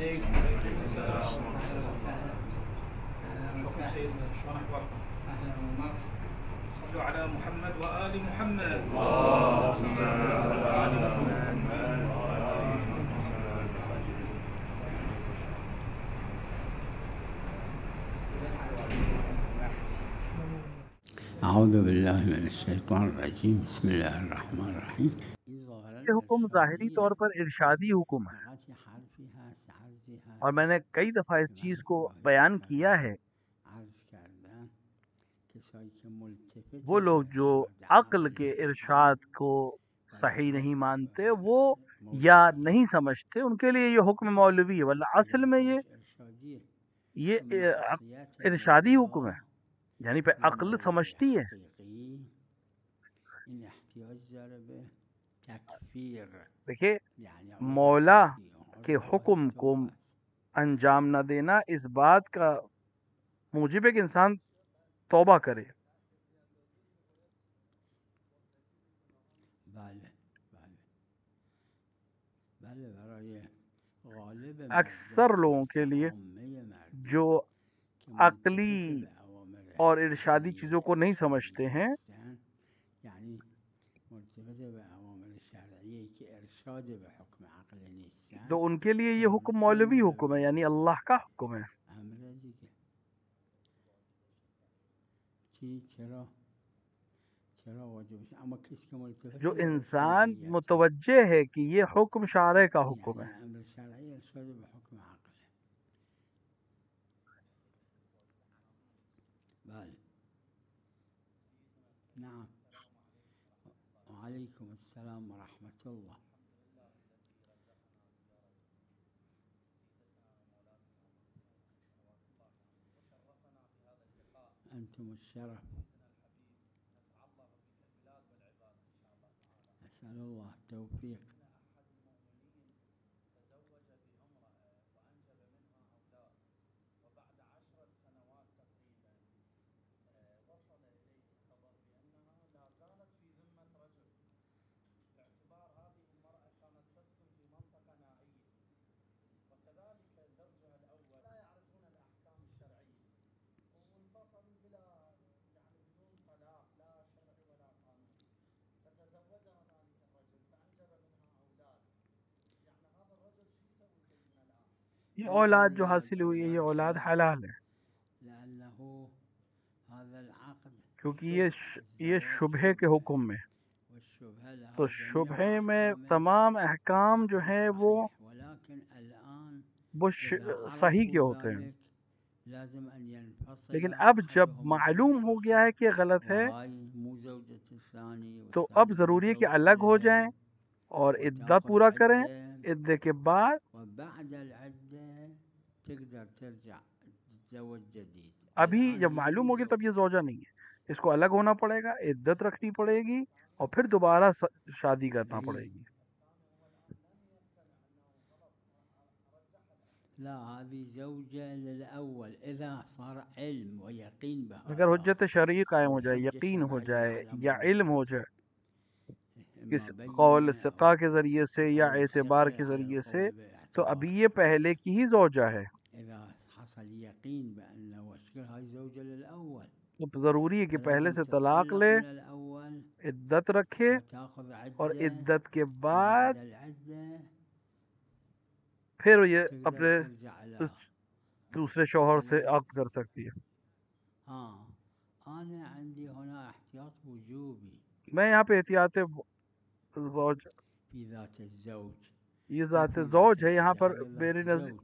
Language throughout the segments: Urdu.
سيدنا شلون اخباركم؟ اهلا ومرحبا. صلوا على محمد وآل محمد. اللهم صل على محمد. اعوذ باللہ من الشیطان الرجیم بسم اللہ الرحمن الرحیم. یہ حکم ظاہری طور پر ارشادی حکم ہے، اور میں نے کئی دفعہ اس چیز کو بیان کیا ہے. وہ لوگ جو عقل کے ارشاد کو صحیح نہیں مانتے، وہ یا نہیں سمجھتے، ان کے لیے یہ حکم مولوی ہے، ورنہ اصل میں یہ ارشادی حکم ہے، یعنی پہ عقل سمجھتی ہے. دیکھیے، مولا کے حکم کو انجام نہ دینا اس بات کا موجب ہے کہ انسان توبہ کرے. اکثر لوگوں کے لیے جو عقلی اور ارشادی چیزوں کو نہیں سمجھتے ہیں، تو ان کے لیے یہ حکم مولوی حکم ہے، یعنی اللہ کا حکم ہے. جو انسان متوجہ ہے کہ یہ حکم شارع کا حکم ہے، نعم. وعلیکم السلام ورحمۃ اللہ. انتم الشرف. اسال اللہ التوفیق. یہ اولاد جو حاصل ہوئی ہے، یہ اولاد حلال ہے، کیونکہ یہ شبہے کے حکم میں، تو شبہے میں تمام احکام جو ہیں وہ صحیح کے ہوتے ہیں. لیکن اب جب معلوم ہو گیا ہے کہ غلط ہے، تو اب ضروری ہے کہ الگ ہو جائیں اور عدت پورا کریں. عدت کے بعد ابھی جب معلوم ہو گیا تب یہ زوجہ نہیں ہے، اس کو الگ ہونا پڑے گا، عدت رکھنی پڑے گی، اور پھر دوبارہ شادی کرنا پڑے گی. اگر حجت شرعی قائم ہو جائے، یقین ہو جائے یا علم ہو جائے، کس قول ثقہ کے ذریعے سے یا اعتبار کے ذریعے سے، تو ابھی یہ پہلے کی ہی زوجہ ہے. تو ضروری ہے کہ پہلے سے طلاق لے، عدت رکھے، اور عدت کے بعد پھر یہ اپنے دوسرے شوہر سے عقد کر سکتی ہے. میں یہاں پہ احتیاط زوج، یہ ذات زوج ہے یہاں پر میری نزدیک.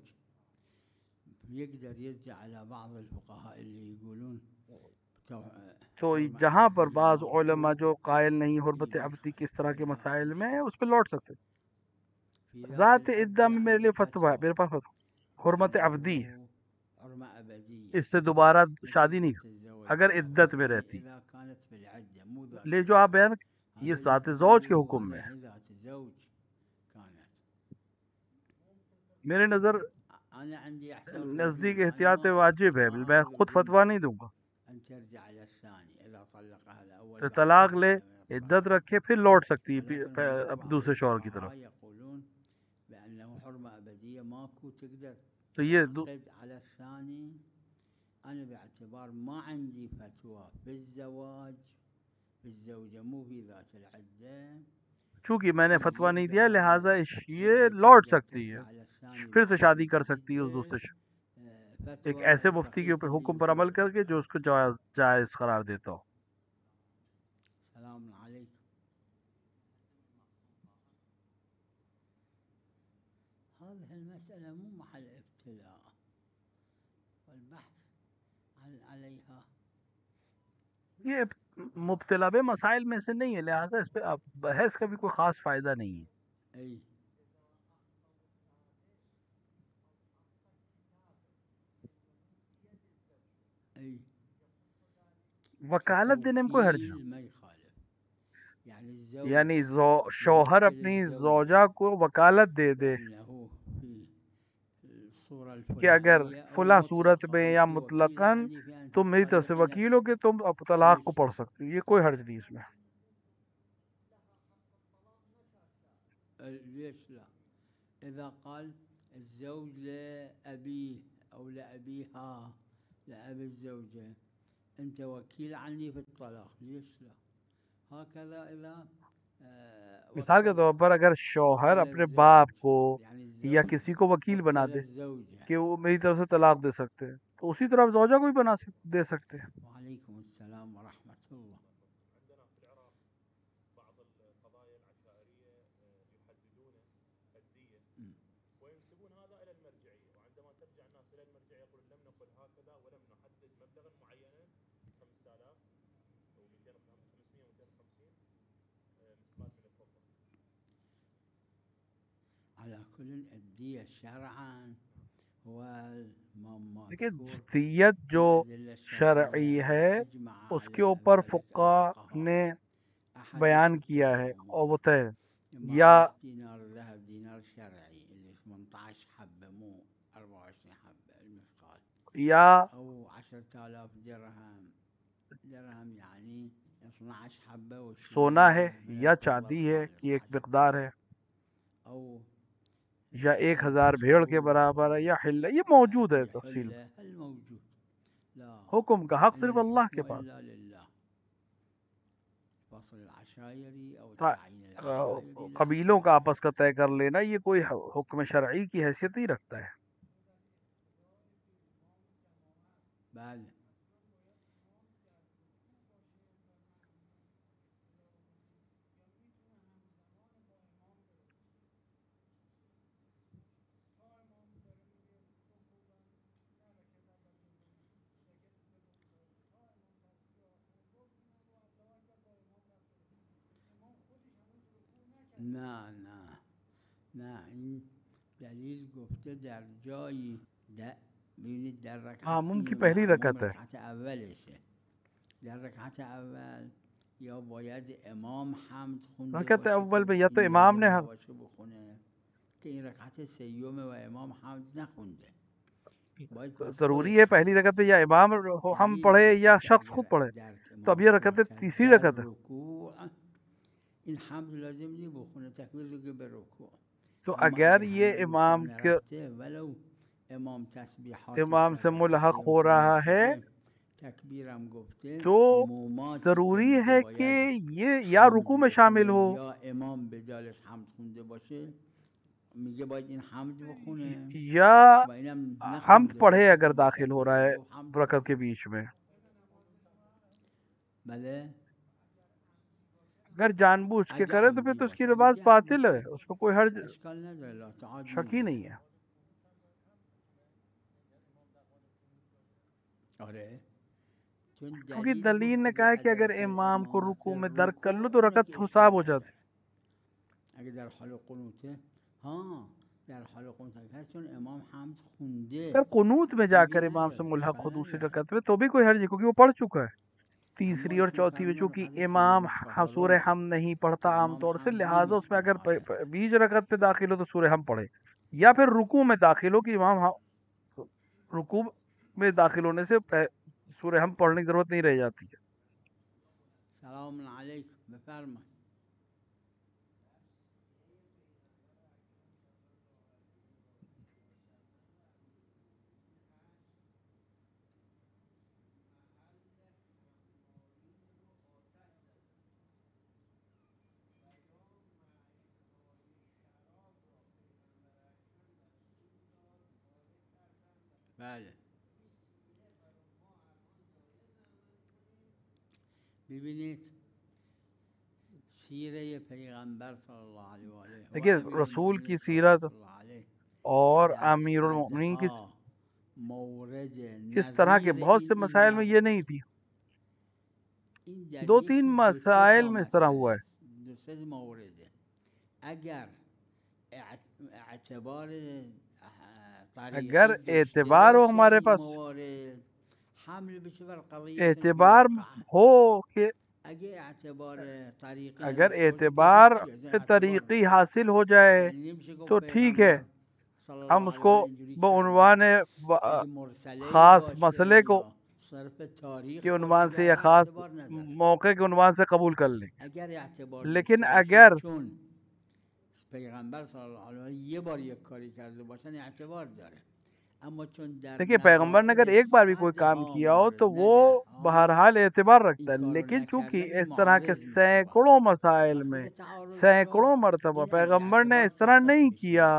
تو جہاں پر بعض علماء جو قائل نہیں حرمت عبدی کس طرح کے مسائل میں، اس پہ لوٹ سکتے. ذات عدہ میں میرے لیے فتویٰ ہے، میرے پاس فتویٰ حرمت عبدی ہے، اس سے دوبارہ شادی نہیں اگر عدت میں رہتی. لے جو آپ بیان، یہ ذات زوج کے حکم میں ہے. میرے نزدیک احتیاط واجب ہے، میں خود فتویٰ نہیں دوں گا. تو طلاق لے، عدت رکھے، پھر لوٹ سکتی ہے دوسرے شوہر کی طرف. حرمة أبدية ماكو تقدر تو یہ تعقد على الثاني. أنا باعتبار ما عندي فتوى في الزواج في الزوجة مو في ذات العدة، چونکہ میں نے فتویٰ نہیں دیا لہٰذا یہ لوٹ سکتی ہے، پھر سے شادی کر سکتی ہے اس دوسرے سے، ایک ایسے مفتی کے اوپر حکم پر عمل کر کے جو اس کو جائز قرار دیتا ہو. السلام علیکم. هذه المسألة مو محل ابتلاء والبحث عليها. یہ مبتلا بے مسائل میں سے نہیں ہے، لہٰذا اس پہ بحث کا بھی کوئی خاص فائدہ نہیں ہے. أي أي وکالت دینے میں کوئی حرج نہیں. ما يخالف، يعني الزوج یعنی شوہر اپنی زوجہ کو وکالت دے دے أنه في الصورة کہ اگر الفلانية فلاں أو صورت میں یا مطلقاً مطلقاً يعني في أن تم میری طرف سے تطلق وکیل ہو کہ تم طلاق کو پڑھ سکتے ہو، یہ کوئی حرج نہیں اس میں. ليش لا؟ إذا قال الزوج لأبيه أو لأبيها لأبي الزوجة أنت وكيل عني في الطلاق، ليش لا؟ هكذا إذا مثال کے طور پر اگر شوہر اپنے باپ کو یا کسی کو وکیل بنا دے کہ وہ میری طرف سے طلاق دے سکتے ہیں، تو اسی طرح زوجہ کو بھی دے سکتے ہیں. وعليكم السلام ورحمة الله. عندنا في العراق بعض القضايا العشائرية يحددون الدية وينسبون هذا إلى المرجعية، وعندما ترجع الناس إلى المرجعية يقول لم نقل هكذا ولم نحدد مبلغا معينا 5000 أو 500 250 مثقال من الفضة. على كل الدية شرعا هو لیکن دیت جو شرعی ہے اس کے اوپر فقہاء نے بیان کیا ہے اور وہ طے یا دينار ذهب دينار شرعي اللي 18 حبة مو 24 حبة المثقال، یا أو 10,000 درهم يعني 12 حبة سونا ہے یا چاندی ہے کہ ایک مقدار ہے، أو یا 1000 بھیڑ کے برابر ہے یا حلہ، یہ موجود ہے تفصیل. الموجود لا حکم کا حق صرف اللہ کے پاس. إلا لله. فصل العشائري أو التعيين العشائري قبیلوں کا آپس کا طے کر لینا یہ کوئی حکم شرعی کی حیثیت نہیں رکھتا ہے. بل نه این دلیل گفته در جایی ببینید در رکعت ہاں ممکن پہلی رکعت ہے، رکعت اولشه، در رکعت اول یا باید امام حمد خونده رکعت باشه اول که میں یا تو این امام نے لازم نباشه بخونه که این رکعت سیومه و امام حمد نخونده. ضروری ہے پہلی رکعت پہ یا امام ہم پڑھے یا شخص خود پڑھے. تو اب یہ رکعت تیسری رکعت ہے، این حمد لازم نہیں بخونه، تکبیر بگه به رکوع. تو اگر یہ امام کے امام سے ملحق ہو رہا ہے تو ضروری ہے کہ یہ یا رکوع میں شامل ہو یا امام به جالش حمد خونده باشه میگه باید این حمد بخونه یا و اینم نخونده حمد پڑھے باشه اگر که داخل ہو رہا ہے تکبیر و حمد رکعت کے بیچ میں. بله اگر جان بوجھ کے کرے تو پھر تو اس کی نماز باطل ہے، اس کو کوئی حرج اشکال نداره لا تعاد شک ہی نہیں ہے. آره کیونکہ دلیل نے کہا ہے کہ اگر امام کو رکوع میں درک کر لو تو رکعت حساب ہو جاتی. اگر در حال قنوته ہاں در حال قنوت ہے چون امام حمد خونده اگر قنوت میں جا کر امام سے ملحق ہو دوسری رکعت میں تو بھی کوئی حرج نہیں، کیونکہ وہ پڑھ چکا ہے تیسری اور چوتھی میں. چونکہ امام سورہ ہم نہیں پڑھتا عام طور سے، لہٰذا اس میں اگر بیچ رکعت پہ داخل ہو تو سورہ ہم پڑھے، یا پھر رکوع میں داخل ہو کہ امام رکوع میں داخل ہونے سے سورہ ہم پڑھنے کی ضرورت نہیں رہ جاتی ہے. سلام علیکم بفرمایید. بله. ببینید سیره پیغمبر صلی اللہ علیہ وآلہ و دیکھیے امیر رسول کی المؤمنین سیرت رحمۃ اللہ علیہ اور در امیر المؤمنین کی صدہا مورد اس طرح کے نظیر بہت سے این مسائل میں یہ نبود. نہیں تھی. این در دو یکی تین دو سه مسائل تا میں اس طرح مسئله ہوا ہے. است. دو سه مورده. اگر اعتبار اگر طریقی داشته اعتبار ہو باشه ہمارے این پاس، موارد حمل بشه بر قضیة اعتبار الواقع. ہو کہ اگه اعتبار طریقی اگر نداشته باشه که اعتبار هیچی اصلا اعتبار طریقی نداره. حاصل ہو جائے یعنی نمیشه تو گفت ٹھیک ہے، پیغمبر صلی ہم اللہ اس علیہ کو وآلہ اینجوری بعنوان کرده. اگه مرسله خاص باشه مسئلے کو یا صرف تاریخ کے باشه عنوان سے یا لازم خاص اعتبار نداره. موقع کے عنوان سے قبول کر لیں. اگر اعتبار لیکن داشته باشه اگر چون پیغمبر صلی اللہ علیہ وآلہ یه بار یک کاری کرده باشن اعتبار داره. اما چون در دیکھیے پیغمبر نے اگر ایک بار بھی کوئی کام صدها کیا ہو تو مورد وہ ندهها بہرحال اعتبار رکھتا این ہے. کارو لیکن نکردن چونکہ این اس طرح کے معارض میشه. سینکڑوں مسائل وقتی میں که تعارض سینکڑوں شد مرتبہ این از پیغمبر نے اعتبار اس طرح ساقط نہیں میشه. کیا،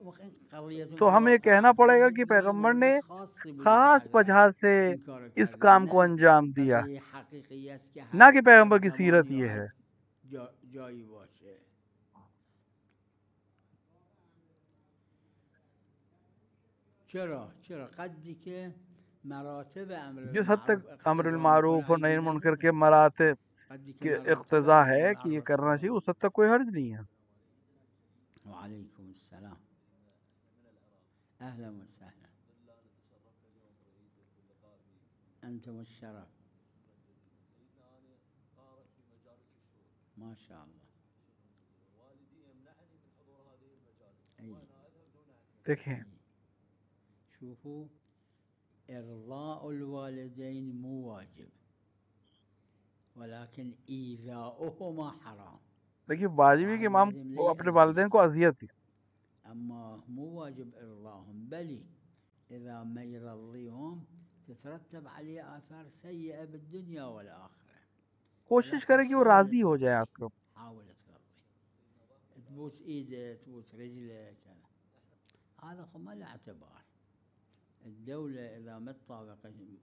واقعا قضیت تو ہمیں الواقع کہنا پڑے گا یک کہ یه پیغمبر مورد نے خاصی بوده که خاص حضرت وجہ سے این کارو اس کردن، کام کو نه انجام دیا، قضیه حقیقی است که نہ کہ هر پیغمبر کی سیرت زمانی و یہ هر ہے. جایی باشه. چرا قدری که مراتب امر جس حد بالمعروف تک امر اقتضا المعروف میکنه اور نہی عیبی منکر نداره. کے مراتب قدری که کے مراتب اقتضا امر ہے کہ یہ بالمعروف کرنا چاہیے، اس حد تک کوئی حرج نہیں ہے. وعلیکم السلام. اهلا وسهلا. انتم الشرف. ما شاء الله. دیکھیں شوفوا ارضاء الوالدين مو واجب ولكن ايذاؤهما حرام. دیکھیے واجب ہے کہ امام کو اپنے والدین کو اذیت دی، اما مو واجب ارضاهم بل اذا ما يرضيهم تترتب عليه آثار سيئة بالدنيا والآخرة. کوشش کریں کہ وہ راضی ہو جائے آپ کو. حاول ترضي، تبوس ايده تبوس رجله كذا، هذا ما له اعتبار. الدولة اذا ما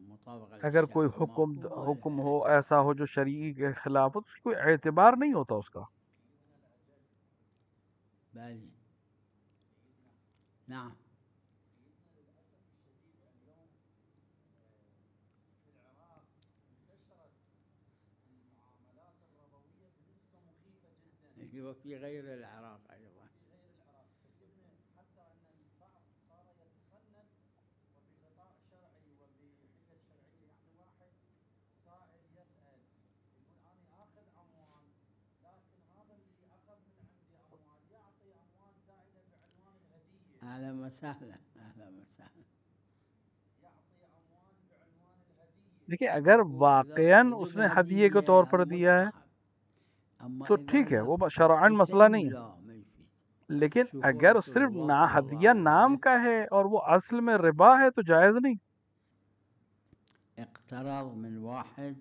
مطابقة اگر کوئی للشرع حکم ہو ایسا ہو جو شرعی کے خلاف ہو تو کوئی اعتبار نہیں ہوتا اس کا. بله نعم. وفي غير العراق أيضا. أهلا وسهلا أهلا وسهلا. دیکھیں اگر واقعاً اس نے ہدیے کے طور پر دیا ہے تو ٹھیک ہے، وہ شرعاً مسئلہ نہیں ہے. لیکن اگر صرف ہدیہ نام کا ہے اور وہ اصل میں ربا ہے تو جائز نہیں. اقترض من واحد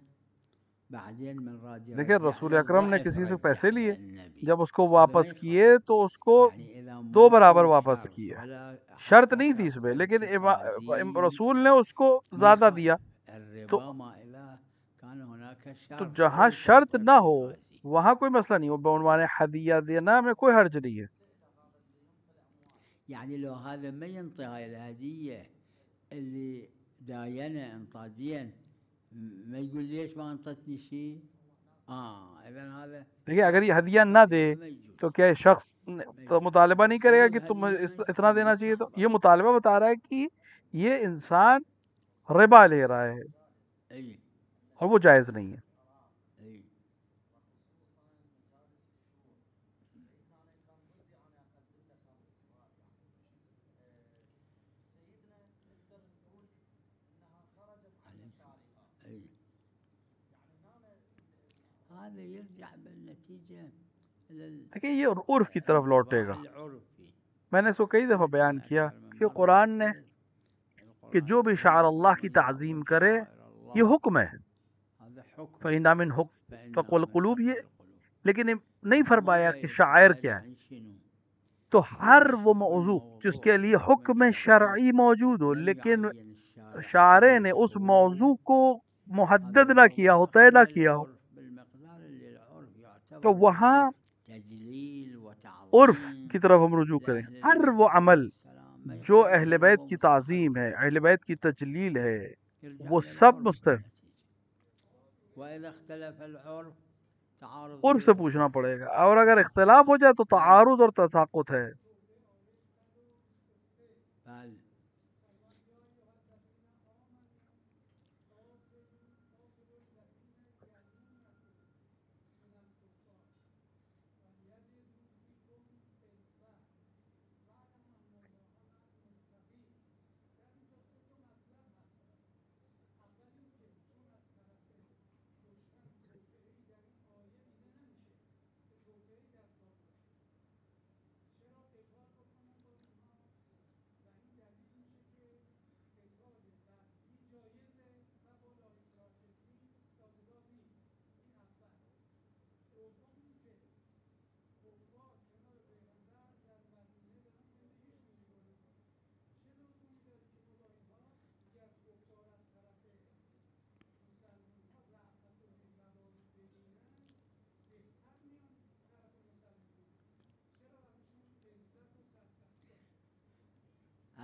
بعدين من راد دیکھیں رسول اکرم نے کسی سے پیسے لیے، النبي جب اس کو واپس کیے تو اس کو يعني إذا دو ما برابر في واپس شرط کیے. ولا شرط حتى نہیں تھی اس شرط پہ، لیکن ارتكازي رسول نے اس کو ما زیادہ دیا. يخالف. الربا ما إذا كان هناك تو شرط جہاں ولو شرط شرط نہ ہو ارتكازي. وہاں کوئی مسئلہ نہیں. وہ بعنوان ہدیہ دینا میں کوئی حرج نہیں ہے. يعني لو هذا ما ينطي هاي الهدية اللي داينة انطادين ما يقول ليش ما انطتني شيء. اذا هذا دیکھیے اگر یہ ہدیہ نہ دے تو کیا شخص تو مطالبہ نہیں کرے گا کہ تم اتنا دینا چاہیے؟ تو یہ مطالبہ بتا رہا ہے کہ یہ انسان ربا لے رہا ہے اور وہ جائز نہیں ہے. هذا يرجع بالنتيجة دیکھیے یہ عرف کی طرف لوٹے گا. میں نے اس کو کئی دفعہ بیان کیا کہ قرآن نے کہ جو بھی شعائر اللہ کی تعظیم کرے یہ حکم ہے. فإنها من حکم فقل قلوب، یہ لیکن نہیں فرمایا کہ شاعر کیا ہے. تو ہر وہ موضوع جس کے لیے حکم شرعی موجود ہو لیکن شارع نے اس موضوع کو محدد نہ کیا ہو، طے نہ کیا ہو، تو وہاں عرف کی طرف ہم رجوع کریں. ہر وہ عمل جو اہل بیت کی تعظیم ہے، اہل بیت کی تجلیل ہے، وہ سب مستحب. عرف سے پوچھنا پڑے گا، اور اگر اختلاف ہو جائے تو تعارض اور تساقط ہے.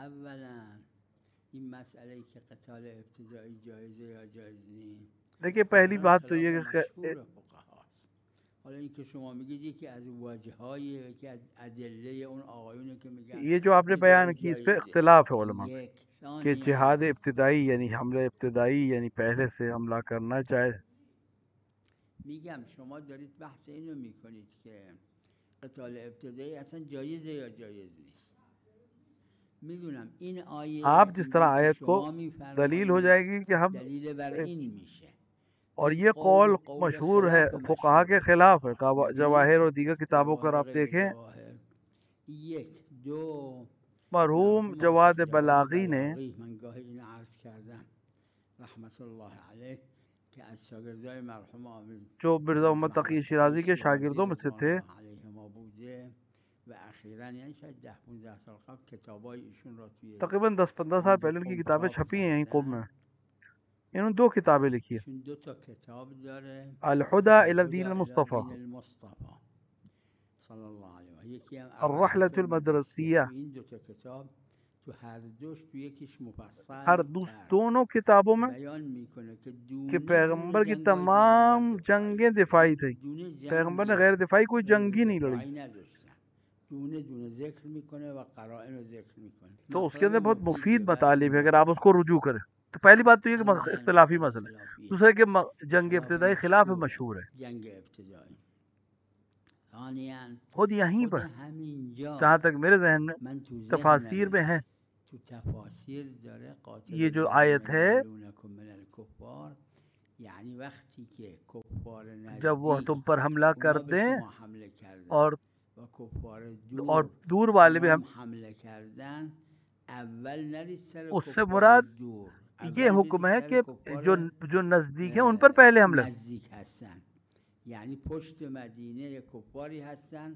اولا این مسئله که قتال ابتدایی جایزه یا جایز نیست، دیکھیے پہلی بات تو یہ کہ مشهور فقهاست. حالا این که شما میگید یکی از واجه‌های یکی از ادله اون آقایونه که میگن یہ جو آپ نے بیان کی اس پہ اختلاف ہے علماء میں کہ جہاد ابتدائی یعنی حملہ ابتدائی یعنی پہلے سے حملہ کرنا جائز. میگم شما دارید بحث اینو میکنید که قتال ابتدایی اصلا جایزه یا جایز نیست. میدونم این آیه آپ جس طرح آیت کو دلیل ہو جائے گی کہ ہم دلیل بر این میشه، اور یہ قول مشہور ہے فقہا کے خلاف ہے. جواہر اور دیگر کتابوں پر آپ دیکھیں یک دو مرحوم جواد بلاغی نے من گاهی این عرض کردم رحمت الله علیه که از شاگردای مرحوم عامل جو مرزا محمد تقی شیرازی کے شاگردوں میں سے تھے، علیهما بوده و اخیراً یعنی شاید 10-15 سال قبل کتابای ایشون را توی تقریباً 10-15 سال پہلے ان کی کتابیں چھپی ہیں یہیں قم میں. انہوں نے 2 کتابیں لکھی ہیں، ایشون 2 تا کتاب داره، الہدی الی الدین المصطفی، المصطفی صلی الله علیه و یکی هم الرحلة المدرسیہ. این 2 تا کتاب تو هر دوش تو یکیش مفصل ہر دونوں کتابوں میں بیان میکنه که کہ پیغمبر کی تمام جنگیں دفاعی تھیں. پیغمبر نے غیر دفاعی کوئی جنگ ہی نہیں لڑی. دونه دونه ذکر میکنه و قرائن رو ذکر میکنه. تو اس کے اندر بہت مفید مطالب ہے اگر آپ اس کو رجوع کریں. تو پہلی بات تو یہ کہ اختلافی مسئلہ ہے، دوسرے کہ جنگ ابتدائی خلاف مشہور ہے. جنگ ابتدائی ثانیاً خود یہیں پر همینجا جہاں تک میرے ذہن میں من تو تفاسیر میں ہے تو تفاسیر داره قاتل یہ جو آیت ہے، من الکفار یعنی وقتی که کفار نزدیک جب وہ تم پر حملہ کر اونا به دیں شما حمله کردن اور و کفار دور والے بھی اونا هم حمله کردن اول نرید سر اس سے کفار مراد دور، یہ اول حکم برید ہے سر کہ کفار جو نزدیک ہیں ان پر پہلے حملہ. نزدیک هستن، یعنی پشت مدینه کفاری هستن،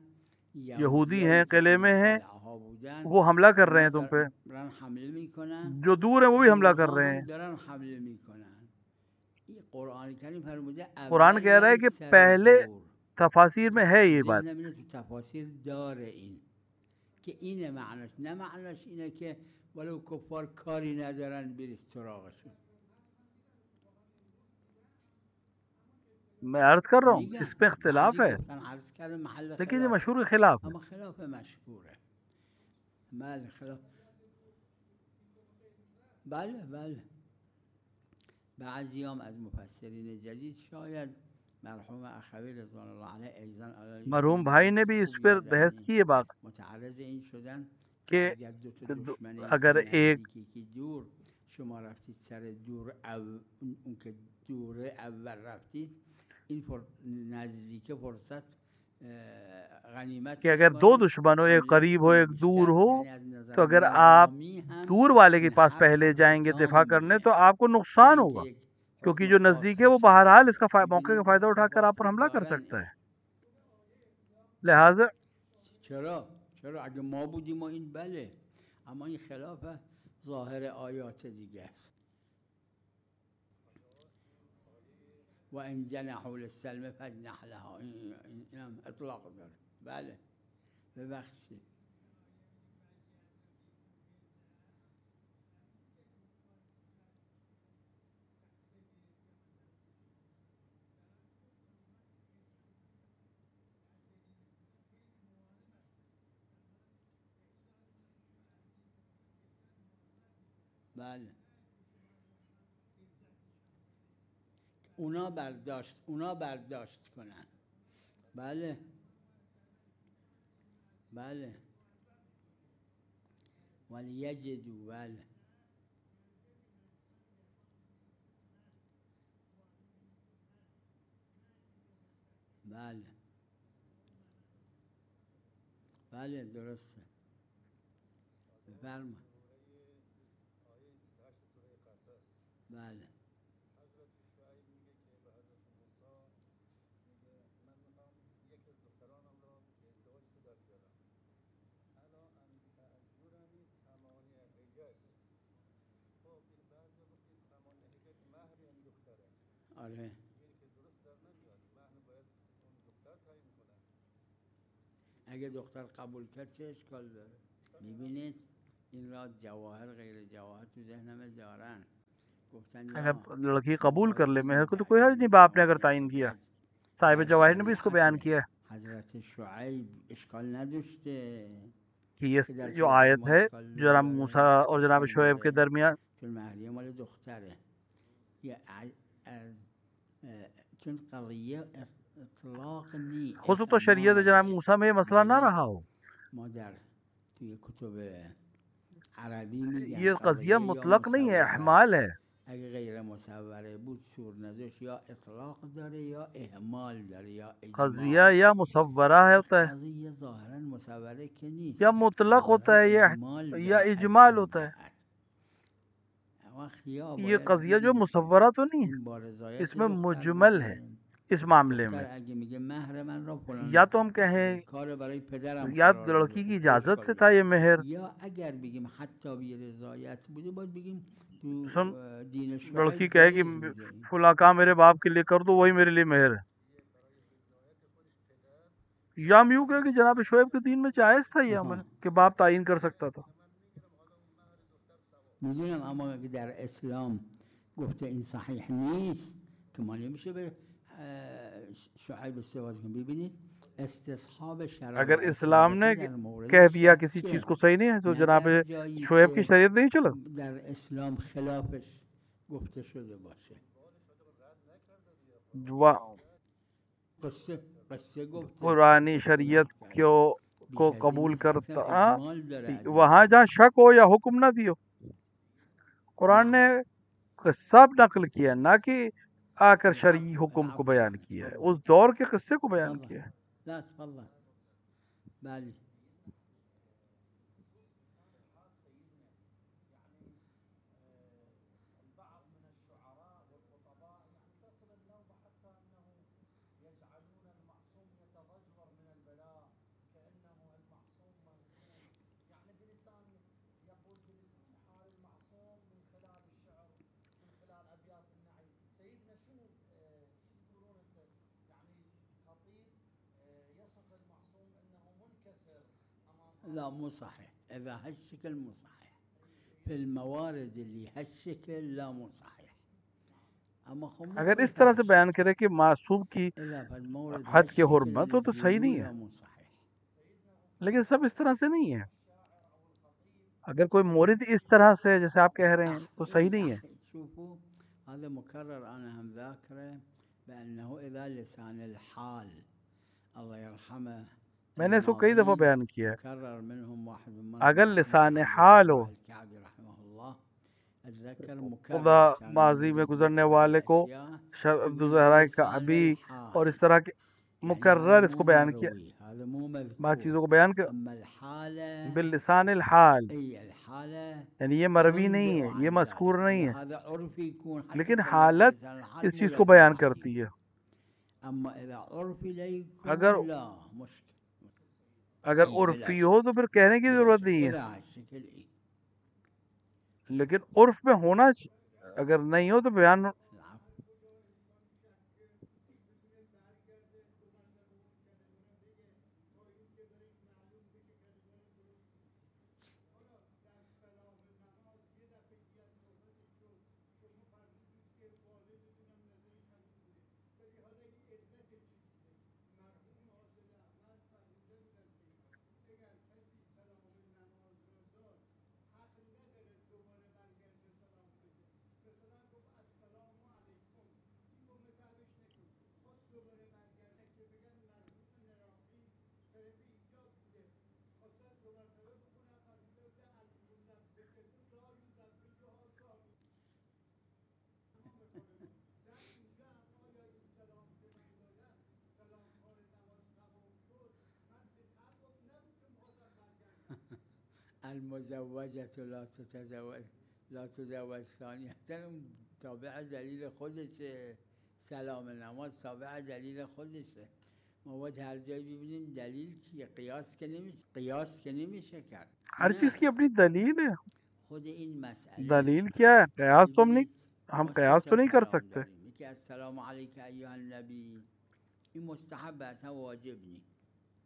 یہودی ہیں، قلعے میں ہیں، قلعه‌ها بودن، وہ حملہ کر رہے ہیں تم پہ، دارن حمله میکنن، جو دور ہیں وہ بھی حملہ کر رہے ہیں. دارن حمله میکنن. این قرآن کریم فرموده قرآن کہہ رہا ہے کہ پہلے تفاسیر میں ہے یہ بات. ذهنم اینه تو تفاسیر داره این که اینه معناش، نه معناش اینه که ولو کفار کاری ندارن برید سراغشون. میں عرض کر رہا ہوں اس پہ اختلاف ہے، عرض کردم محل لیکن یہ خلاف، مشہور خلاف ہے. اما خلاف مشهوره. بله خلاف، بله بعضی هم از مفسرین جدید شاید مرحوم اخوی رضوان الله علیه ایضا مرحوم بھائی نے بھی اس پر بحث کی ہے بات متعرض این شدن کہ اگر دو تا دشمن اگر ایک نزدیکی دور شما رفتید سر دور اون که دوره اول رفتید این نزدیک فرصت غنیمت کہ اگر 2 دشمن ہو، ایک قریب ہو ایک دور ہو، تو اگر آپ دور والے کے پاس پہلے جائیں گے دفاع کرنے تو آپ کو نقصان ہوگا، کیونکہ جو نزدیک ہے وہ بہرحال اس کا موقع کا فائدہ اٹھا کر آپ پر حملہ کر سکتا ہے. لہٰذا چرا اگه ما بودیم و این بله، اما این خلاف ظاهر آیات دیگه است. و ان جنحوا للسلم فاجنح لها، این هم اطلاق داره. بله ببخشید. بله اونا برداشت کنن. بله بله ولی یجدو. بله بله بله درسته. بفرما. بله حضرت شعیب میگه که به حضرت موسی میگه من میخوام یکی از دخترانم را به ازدواج تو در بیارم. الان تأجرنی ثمانیه حجج. خب این بعضی گفتی ثمانیه حجج مهر این دختره. آره این که درست در نمیاد. مهر باید اون دختر تعیین کنه. اگه دختر قبول کرد چه اشکال داره؟ میبینید این را جواهر غیر جواهر تو ذهنم دارن. گفتن اگر لڑکی قبول کر لے مہر کو تو کوئی حرج نہیں باپ نے اگر تعین کیا. صاحب جواہر نے بھی اس کو بیان کیا حضرت شعیب اشکال نداشته کہ یہ جو آیت ہے جناب موسیٰ اور جناب شعیب کے درمیان، چون مهریه مال دختره، چون قضیه اطلاق نی. خود تو شریعت جناب موسیٰ میں یہ مسئلہ نہ رہا ہو. ما در توی کتب عربی میگن یہ قضیہ مطلق نہیں ہے، احمال ہے. اگه غیر مصوره بود سور نداشت، یا اطلاق داره یا اهمال داره یا اجمال. قضیہ یا مصورہ ہوتا ہے قضیه ظاهرا مصوره که نیست، یا مطلق ہوتا ہے یا اجمال ہوتا ہے. یہ قضیہ جو مصورہ تو نہیں ہے، اس میں مجمل ہے. اس معاملے میں یا تو ہم کہیں یا لڑکی کی اجازت سے تھا یہ مہر، یا اگر بگیم حتی بی رضایت بوده باید بگیم سن لڑکی کہے کہ فلاں کام میرے باپ کے لیے کر دو، وہی میرے لیے مہر ہے. یا ہم یوں کہیں کہ جناب شعیب کے دین میں جائز تھا یہ عمل کہ باپ تعین کر سکتا تھا. میدونم اما اگه در اسلام گفته این صحیح نیست که ما نمیشه به شعیب ازدواج کنیم. ببینید استصحاب شرع اگر اسلام نے کہہ دیا کسی چیز کو صحیح نہیں ہے تو جناب شعیب کی شریعت نہیں چلا. در اسلام خلافش گفته شده باشه. قصه گفته قرآنی شریعت کو قبول کرتا وہاں جہاں شک ہو یا حکم نہ دیو. قرآن نے قصہ نقل کیا نہ کہ آ کر شرعی حکم کو بیان کیا ہے، اس دور کے قصے کو بیان کیا ہے. لا تفضل. بله لا مو صحيح. إذا هالشكل مو صحيح في الموارد اللي هالشكل لا مو صحيح. اگر اس طرح سے بیان کرے کہ معصوم کی حد کی حرمت ہو تو صحیح نہیں ہے، لیکن سب اس طرح سے نہیں ہے. اگر کوئی مورد اس طرح سے جیسے آپ کہہ رہے ہیں تو صحیح نہیں ہے. شوفوا هذا مكرر انا هم ذاكره بانه اذا لسان الحال الله يرحمه میں نے اس کو کئی دفعہ بیان کیا ہے. اگر لسان حال ہو خدا ماضی میں گزرنے والے کو عبدالزہرا کعبی اور اس طرح کے مکرر اس کو بیان کیا، بعض چیزوں کو بیان کیا باللسان الحال، یعنی یہ مروی نہیں ہے، یہ مذکور نہیں ہے، لیکن حالت اس چیز کو بیان کرتی ہے. اگر عرفی ہو تو پھر کہنے کی ضرورت نہیں ہے، بلا شکل ای لیکن عرف میں ہونا اگر نہیں ہو تو بیان المزوجة لا تزوج ثانية تابع دلیل خودشه، سلام نماز تابع دلیل خودشه. ما باید هر جایی ببینیم دلیل چیه. قیاس که نمیشه کرد. ہر چیز کی اپنی دلیل ہے. خود این مسئله دلیل کیا ہے؟ قیاس تو ہم قیاس تو نہیں کر سکتے. کہ السلام علیک ایھا النبی، این مستحب ہے، اصلا واجب نہیں.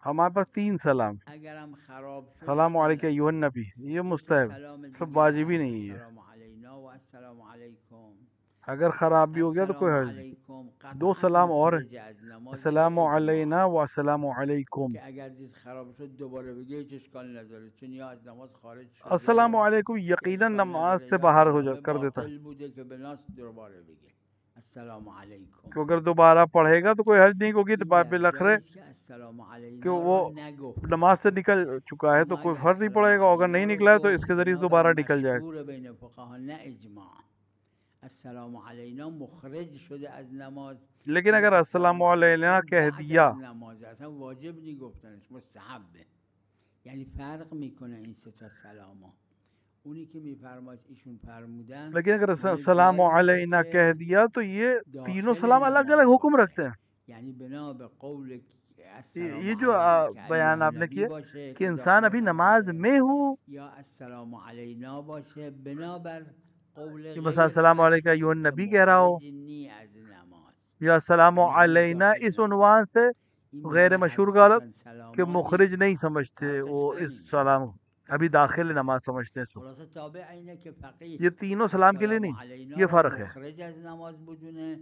ہمارے پاس 3 سلام، اگر ہم خراب شد سلام علیک ایھا النبی، یہ مستحب، سب واجبی نہیں ہے. السلام علینا و السلام علیکم. اگر خراب بھی ہو گیا تو کوئی حرج نہیں. 2 سلام اور السلام علینا و السلام علیکم. کہ اگر دید خراب شد دوباره بگه هیچ اشکال نداره، چون یا از نماز خارج شده السلام علیکم یقیناً نماز سے باہر ہو جا کر دیتا ہے، باطل بوده که بناس دوباره بگه السلام علیکم. کہ اگر دوبارہ پڑھے گا تو کوئی حرج نہیں، کیونکہ باب لکھ رہے السلام علینا کہ وہ رو نگفت. نماز سے نکل چکا ہے تو کوئی فرق نہیں پڑے گا. اگر نہیں نکلا ہے تو اس کے ذریعے دوبارہ نکل جائے گا. مشهور بین فقها نه اجماع. السلام علینا مخرج شده از نماز، لیکن اگر السلام علینا کہہ دیا نماز اصلا واجب نہیں گفتنش، مستحبه. یعنی فرق میکنه این سه تا سلاما. اونی که میفرماید ایشون فرمودن، لیکن اگر السلام علینا کہہ دیا تو یہ تینوں سلام الگ الگ حکم رکھتے ہیں. یعنی بنا به قول یہ جو بیان آپ نے کیا کہ انسان ابھی نماز میں ہو، یا السلام علینا باشه بنا بر قول کہ مثلا السلام علیکم ایھا النبی کہہ رہا ہو، یا السلام علینا اس عنوان سے غیر مشہور غلط کہ مخرج نہیں سمجھتے، وہ اس سلام ابھی داخل نماز سمجھتے ہیں. یہ تینوں سلام کے لیے نہیں، یہ فرق ہے. مخرج از نماز بدونه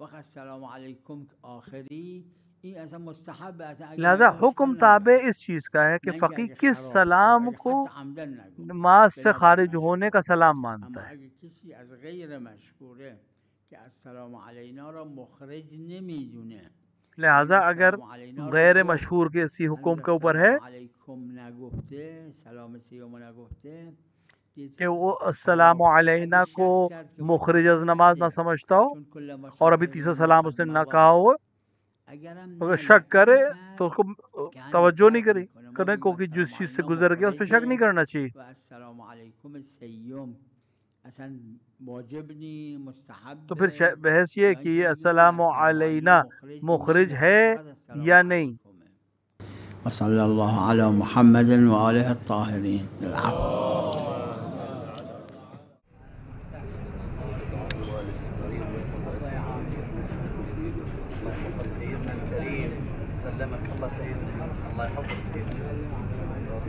وقت السلام علیکم آخری این اصلا مستحب ہے. لہذا حکم تابع اس چیز کا ہے کہ فقیہ کس سلام کو نماز سے خارج ہونے کا سلام مانتا ہے. اگر کسی از غیر مشهوره که السلام علینا را مخرج نمیدونه، لہذا اگر غیر مشہور کے اسی حکم کے اوپر ہے کہ وہ السلام علینا کو مخرج از نماز نہ سمجھتا ہو اور ابھی تیسرا سلام اس نے نہ کہا ہو، اگر شک کرے تو اس کو توجہ نہیں کرے، کیونکہ جس چیز سے گزر گیا اس پہ شک نہیں کرنا چاہیے. السلام علیکم سیوم اصلا واجب نہیں، مستحب. تو پھر بحث یہ کہ یہ السلام علینا مخرج ہے یا نہیں. وصلی اللہ علی محمد و آلہ الطاہرین. سيدنا الكريم سلمك الله سيدنا، الله يحفظك سيدنا.